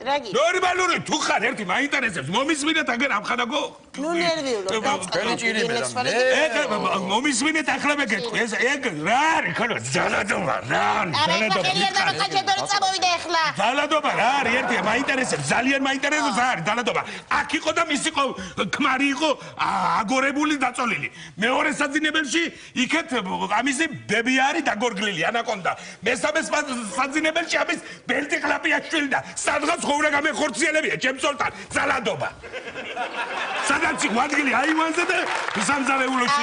რაგი? ნორმალური თუ ხარ ერთი მაინტერესებს, მომისმინეთ აგერ ამხანაგო? ნუ ნერვიულობ, დაწყობილ. ეგ მომისმინეთ ახლა მე გეტყვი, ეგ რა არის ხოლმე ძალადობა, რა არის ძალადობა? ძალადობა რა არის? ერთია მაინტერესებს, ძალიან მაინტერესებს რა არის ძალადობა? აქ იყო და მის იყო ქმარი იყო აგორებული დაწოლილი. მეორე საძინებელში იქეთ ამისი ბები არის დაგორგლილი, ანაკონდა. მესამე საძინებელში ამის ბელტი ყლაპიაშვილი და სადღაც ხოვრა გამეხორციელებია ჩემს სულთან ძალადობა. სადაც ვადგილი აივანზე და სამზარეულოში.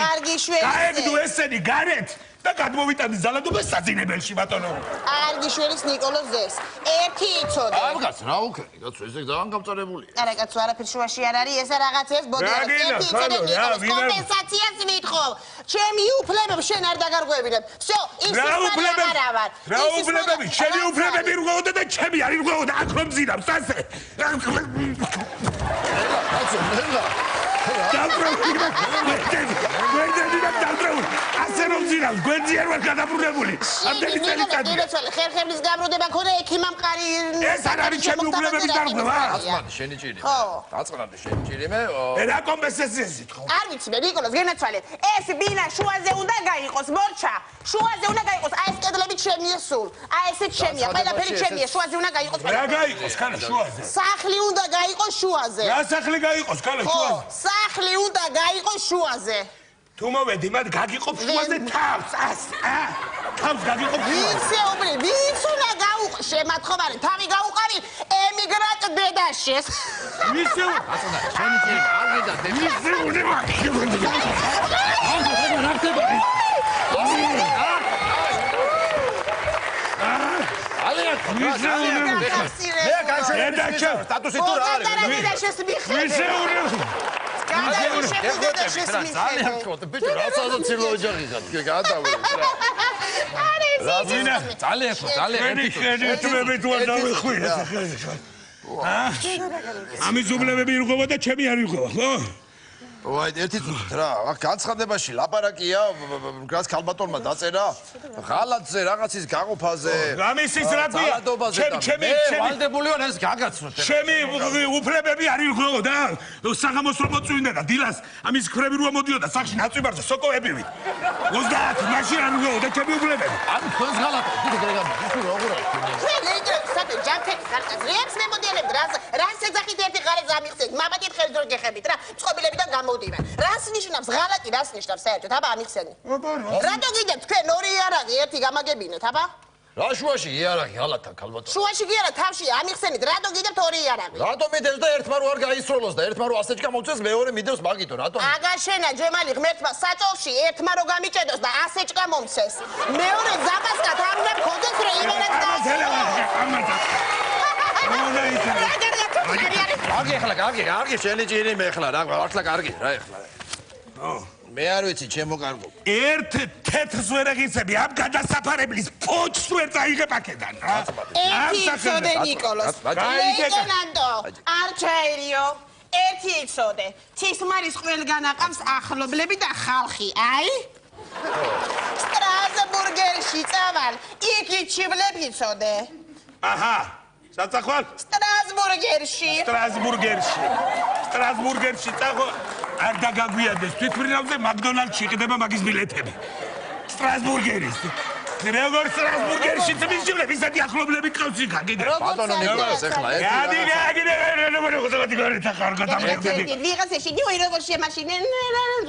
გაეგდო ესენი გარეთ და გადმოვიტანდი ძალადობას საძინებელში ბატონო. არგიშვილის ნიკოლოზეს. ერთი იცოდე. რაღაც რა უკენი, კაცო, ესე ძალიან გამწარებულია. არა კაცო, არაფერ შუაში არ არის, ეს რაღაცას ბოდიარებს. ერთი იცოდე ნიკოლოზ, კომპენსაციას მითხობ. ჩემი უფლებები შენ არ დაგარღვევინებ. всё, ის ის არა ვარ. რა უფლებები? შენი უფლებები რღვეოდა და ჩემი არ რღვეოდა, აქ რომ მძინავს ასე. კაცო, ნელა. ასე რომ ძინავს, გვერდზე არ ვარ გადაბრუნებული. ამდენი წელიწადი. ხერხემლის გაბრუდება ქონდა ექიმამ ყარი. ეს არ არის ჩემი უფლებების დარღვევა. აწმანდი შენი ჭირი. აწმანდი შენი ჭირი მე. რა კომპენსაციას ითხოვ? არ ვიცი მე ნიკოლოზ გენაცვალეთ. ეს ბინა შუაზე უნდა გაიყოს, მორჩა. შუაზე უნდა გაიყოს. აი ეს კედლები ჩემია სულ. აი ესეც ჩემია, ყველაფერი ჩემია, შუაზე უნდა გაიყოს. რა გაიყოს ქალა შუაზე? სახლი უნდა გაიყოს შუაზე. რა სახლი გაიყოს ქალა შუაზე? სახლი უნდა გაიყოს შუაზე. თუ მოვედი, მათ გაგიყოფ შუაზე თავს, თავს გაგიყოფ შუაზე. ვიცეუბნე, ვინც უნდა გაუყო, შემათხოვარი, თავი გაუყარი ემიგრანტ დედაშეს. ვიცეუბნე, აწოდა, შენი ჭირი არ გიდა დედა. ვიცეუბნე, რა ხდება? მე განშერებია სტატუსი თუ რა არის? დედაშეს მიხედე. ვიცეუბნე. ძალიან ხოთ, ბიჭო, რასაც ცილო ოჯახი ხარ, გადავიდე რა. ძალიან ხო, ძალიან ხედი თუ მე თუ არ დავიხვია. ამის უბლებები ირღვევა და ჩემი არ ირღვევა, ხო? ვაი, ერთი წუთით რა, აქ განცხადებაში ლაპარაკია, გრას ქალბატონმა დაწერა ღალატზე, რაღაცის გაყოფაზე. რამისის რაბია? ჩემი ვალდებული ვარ ეს გაგაცნოთ. ჩემი უფლებები არ ირღვევა და საღამოს რომ მოწვინდა და დილას ამის ქრები რო მოდიოდა სახში ნაწვიმარზე სოკოებივი. 30 მაშინ არ ირღვევა და ჩემი უფლებები. ან თქვენს ღალატი, დიდი გრეგამი, ის როგორ არის? ჩვენ ეჭვს საერთოდ ჯანმრთელი ხარკაზრიებს მემოდიელებთ, რას ეძახით ერთი ღალატს ამიხსენით, მამაკეთ ხელს რო გეხებით რა, წყობილებიდან გამოდივარ. რას ნიშნავს ღალატი, რას ნიშნავს საერთოდ, აბა ამიხსენი. რატო გიდებ თქვენ ორი იარაღი ერთი გამაგებინეთ, აბა? რა შუაში იარაღი ღალატთან ქალბატონო? შუაში კი არა, თავში ამიხსენით, რატო გიდებთ ორი იარაღი? რატო მიდევს და ერთმა რო არ გაისროლოს და ერთმა რო ასეჭკა მოწეს, მეორე მიდევს მაგითო, რატო? აგაშენა ჯემალი ღმერთმა საწოლში ერთმა რო გამიჭედოს და ასეჭკა მომცეს. მეორე ზაბასკათ არ უნდა მქონდეს რომ იმენად და კარგი ახლა, კარგი, შენი ჭირი მე ახლა რა, ახლა კარგი რა ახლა. მე არ ვიცი, ჩემო კარგო. ერთ თეთრს ვერ აღიცები, ამ გადასაფარებლის ფოჩს ვერ წაიღებ აქედან რა. ერთი იცოდე ნიკოლოზ. ლეიტენანტო, არ ჩაერიო. ერთი იცოდე. ცისმარის ყველგან აყავს ახლობლები და ხალხი, აი? სტრასბურგერში წავალ, იქ ჩივლები იცოდე. აჰა. საწახვალ? სტრასბურგერში. სტრასბურგერში წახო არ დაგაგვიადეს თვითმფრინავზე მაკდონალდში იყიდება მაგის ბილეთები. სტრასბურგერის. როგორ სტრასბურგერში წმისჯულები ისეთი ახლობლები ყავს იქ აგიდე. ბატონო ნიკოლოზ ახლა ერთი ვიღაცაში ნიუ როგორ შემაშინე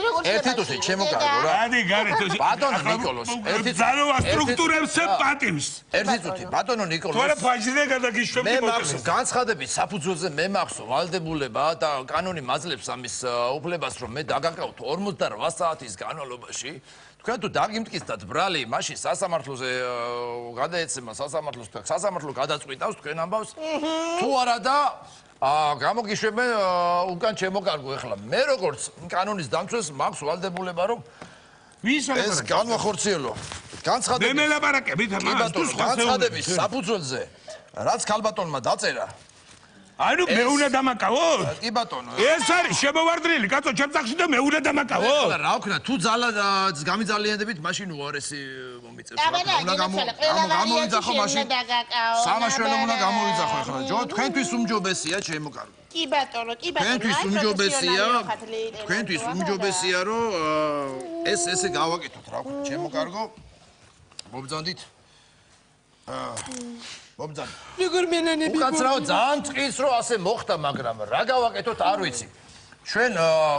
როგორ ერთი თუთი ჩემო კარგო რა. ადი გარეთ ბატონო ნიკოლოზ ერთი ძალოა სტრუქტურებს პატივს. ერთი თუთი ბატონო ნიკოლოზ. თუ არა ფაჟზე გადაგიშვები მე მახსოვს განცხადების საფუძველზე მე მახსოვს ვალდებულება და კანონი მაძლევს ამის უფლებას რომ მე დაგაკავთ 48 საათის განმავლობაში თქვენ თუ დაგიმტკიცდათ ბრალი მაშინ სასამართლოზე გადაეცემა სასამართლოს და სასამართლო გადაწყვიტავს თქვენ ამბავს თუ არა და გამოგიშვებენ უკან ჩემო კარგო ეხლა მე როგორც კანონის დამცვეს მაქვს ვალდებულება რომ ეს განვახორციელო. განცხადების. მე მელაპარაკებით ამას თუ სხვა განცხადების საფუძველზე, რაც ქალბატონმა დაწერა. ანუ მე უნდა დამაკავოთ? კი ბატონო. ეს არის შემოვარდნილი კაცო ჩემ წახში და მე უნდა დამაკავოთ? რა ვქნა, თუ გამიძალიანდებით, მაშინ უარესი მომიწევს. უნდა გამოვიძახო მაშინ. სამაშველო უნდა გამოვიძახო ახლა. ჯო, თქვენთვის უმჯობესია, ჩემო კარგო. კი ბატონო, კი ბატონო. თქვენთვის უმჯობესია, თქვენთვის უმჯობესია, რომ ესე გავაკეთოთ, რა ვქნა, ჩემო კარგო. მობრძანდით. მობრძანდით. როგორ მენანები? უკაცრავ ძალიან წკის რომ ასე მოხდა, მაგრამ რა გავაკეთოთ არ ვიცი. ჩვენ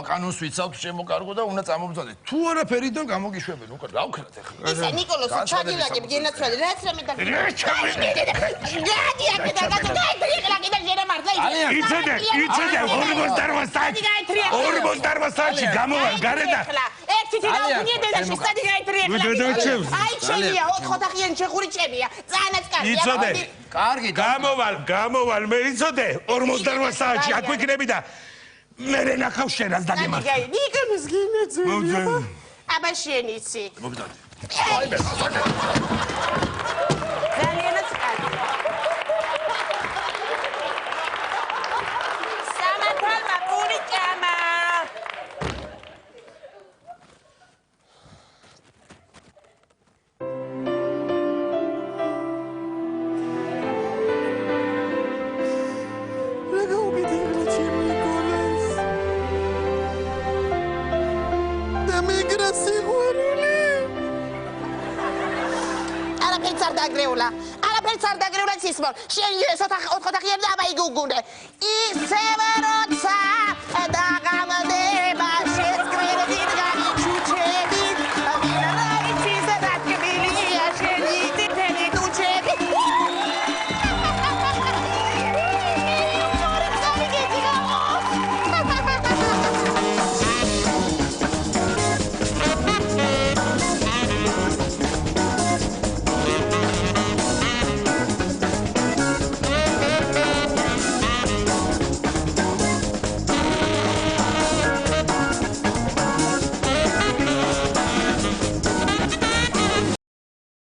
კანონს ვიცავთ ჩემო კარგო და უნდა წამობრძანდეთ. თუ არაფერიდან გამოგიშვებენ, უკვე რა ვქნათ ახლა. ისა ნიკოლოს ჩაგილაგებ გენაცვალე, რაც რამე და გადი აქ და გადი და ჟერა მართლა იცოდე 48 საათში გამოვალ გარე და ერთი თვითონ დედაში სტადი გაითრიეხლა. აი ჩემია 4 ოთახიანი ჩეხური ჩემია. წანაც კარგია. იცოდე. კარგი, გამოვალ მე იცოდე 48 საათში აქ ვიქნები და მე ნახავ შენას დაგემართ. ნიკოლოს გინეძებია. აბა შენ იცი. მოგზადე. ძალიანაც კარგია. სამართალმა პური ჭამა. არაფერს არ დაგრეულა ცისმორ. შენ ეს ოთახიანი და აბა იგუგუნე. ისევ რომ